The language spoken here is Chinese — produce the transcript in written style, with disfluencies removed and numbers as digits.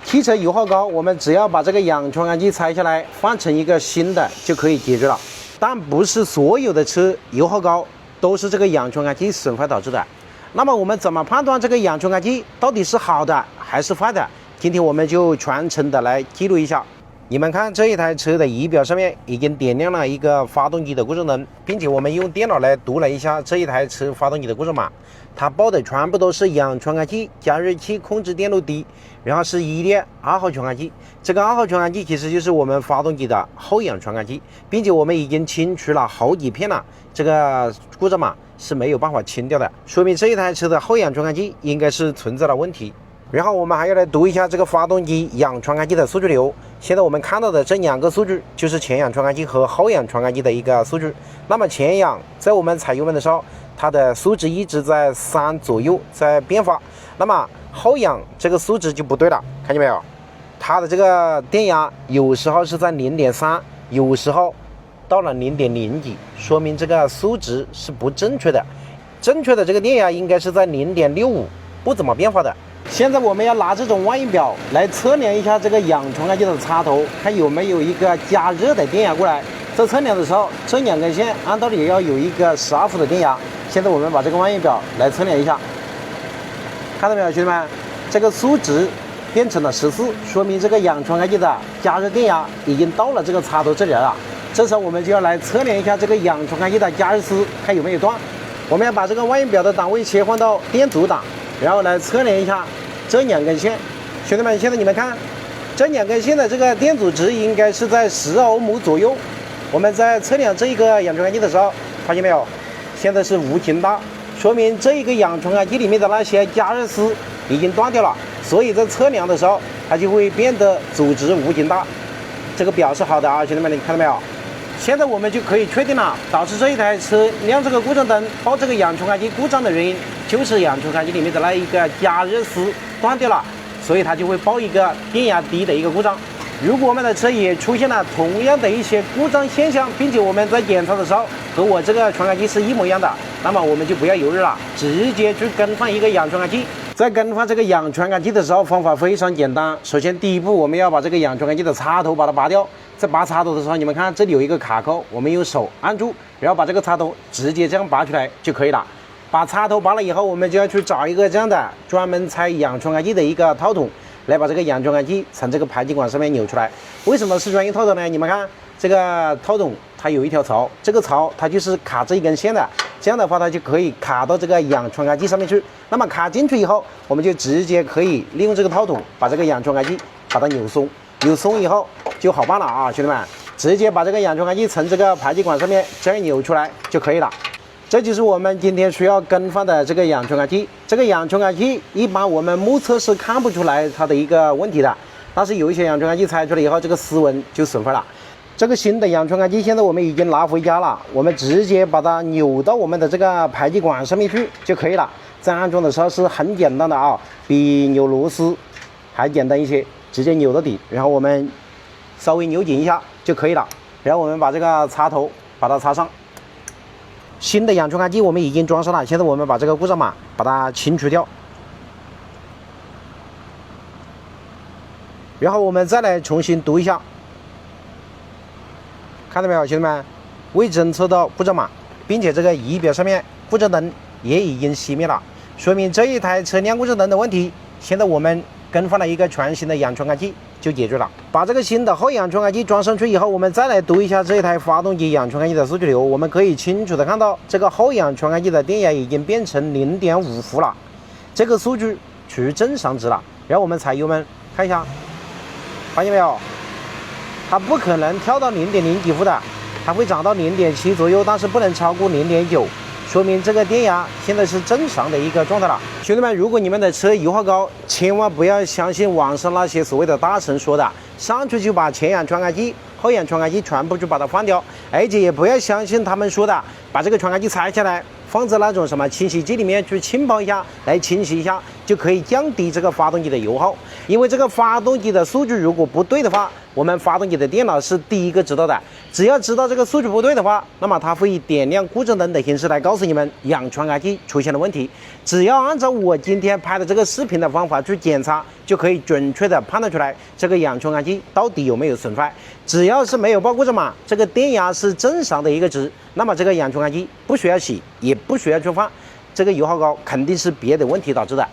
汽车油耗高，我们只要把这个氧传感器拆下来，换成一个新的就可以解决了。但不是所有的车油耗高都是这个氧传感器损坏导致的。那么我们怎么判断这个氧传感器到底是好的还是坏的？今天我们就全程的来记录一下。你们看这一台车的仪表上面已经点亮了一个发动机的故障灯，并且我们用电脑来读了一下这一台车发动机的故障码，它报的全部都是氧传感器加热器控制电路低，然后是1列2号传感器。这个2号传感器其实就是我们发动机的后氧传感器，并且我们已经清除了好几片了，这个故障码是没有办法清掉的，说明这一台车的后氧传感器应该是存在了问题。然后我们还要来读一下这个发动机氧传感器的数据流。现在我们看到的这2个数据就是前氧传感器和后氧传感器的一个数据。那么前氧在我们踩油门的时候，它的数值一直在3左右在变化，那么后氧这个数值就不对了，看见没有？它的这个电压有时候是在 0.3， 有时候到了 0.0 几，说明这个数值是不正确的。正确的这个电压应该是在 0.65， 不怎么变化的。现在我们要拿这种万应表来测量一下这个氧传感器的插头，看有没有一个加热的电压过来。在测量的时候，这2根线按道理要有一个12伏的电压。现在我们把这个万应表来测量一下，看到没有，兄弟们？这个数值变成了14，说明这个氧传感器的加热电压已经到了这个插头这里了。这时候我们就要来测量一下这个氧传感器的加热丝，看有没有断。我们要把这个万应表的档位切换到电阻档，然后来测量一下这2根线。兄弟们，现在你们看这2根线的这个电阻值应该是在10欧姆左右。我们在测量这一个氧传感器的时候，发现没有？现在是无情大，说明这一个氧传感器里面的那些加热丝已经断掉了，所以在测量的时候它就会变得阻值无情大。这个表是好的啊，兄弟们，你看到没有？现在我们就可以确定了，导致这一台车亮这个故障灯报这个氧传感器故障的原因就是氧传感器里面的那一个加热丝断掉了，所以它就会报一个电压低的一个故障。如果我们的车也出现了同样的一些故障现象，并且我们在检查的时候和我这个传感器是一模一样的，那么我们就不要犹豫了，直接去更换一个氧传感器。在更换这个氧传感器的时候，方法非常简单。首先第一步，我们要把这个氧传感器的插头把它拔掉。在拔插头的时候，你们看这里有一个卡扣，我们用手按住，然后把这个插头直接这样拔出来就可以了。把插头拔了以后，我们就要去找一个这样的专门拆氧传感器的一个套筒，来把这个氧传感器从这个排气管上面扭出来。为什么是专用套筒呢？你们看这个套筒它有一条槽，这个槽它就是卡这一根线的，这样的话它就可以卡到这个氧传感器上面去。那么卡进去以后，我们就直接可以利用这个套筒把这个氧传感器把它扭松，扭松以后就好办了啊，兄弟们，直接把这个氧传感器从这个排气管上面这样扭出来就可以了。这就是我们今天需要更换的这个氧传感器。这个氧传感器一般我们目测是看不出来它的一个问题的，但是有一些氧传感器拆出来以后，这个丝纹就损坏了。这个新的氧传感器现在我们已经拿回家了，我们直接把它扭到我们的这个排气管上面去就可以了。在安装的时候是很简单的啊，比扭螺丝还简单一些，直接扭到底，然后我们稍微扭紧一下就可以了。然后我们把这个插头把它插上。新的氧传感器我们已经装上了，现在我们把这个故障码把它清除掉，然后我们再来重新读一下，看到没有，兄弟们？未侦测到故障码，并且这个仪表上面故障灯也已经熄灭了，说明这一台车亮故障灯的问题。现在我们更换了一个全新的氧传感器就解决了。把这个新的后氧传感器装上去以后，我们再来读一下这一台发动机氧传感器的数据流。我们可以清楚的看到，这个后氧传感器的电压已经变成 0.5 伏了，这个数据处于正常值了。然后我们踩油门看一下，发现没有？它不可能跳到 0.0 几伏的，它会涨到 0.7 左右，但是不能超过 0.9，说明这个电压现在是正常的一个状态了。兄弟们，如果你们的车油耗高，千万不要相信网上那些所谓的大神说的，上去就把前氧传感器、后氧传感器全部就把它换掉，而且也不要相信他们说的，把这个传感器拆下来放在那种什么清洗剂里面去浸泡一下，来清洗一下，就可以降低这个发动机的油耗。因为这个发动机的数据如果不对的话，我们发动机的电脑是第一个知道的。只要知道这个数据不对的话，那么它会以点亮故障灯的形式来告诉你们氧传感器出现了问题。只要按照我今天拍的这个视频的方法去检查，就可以准确的判断出来这个氧传感器到底有没有损坏。只要是没有报故障码，这个电压是正常的一个值，那么这个氧传感器不需要洗，也不需要去换。这个油耗高肯定是别的问题导致的。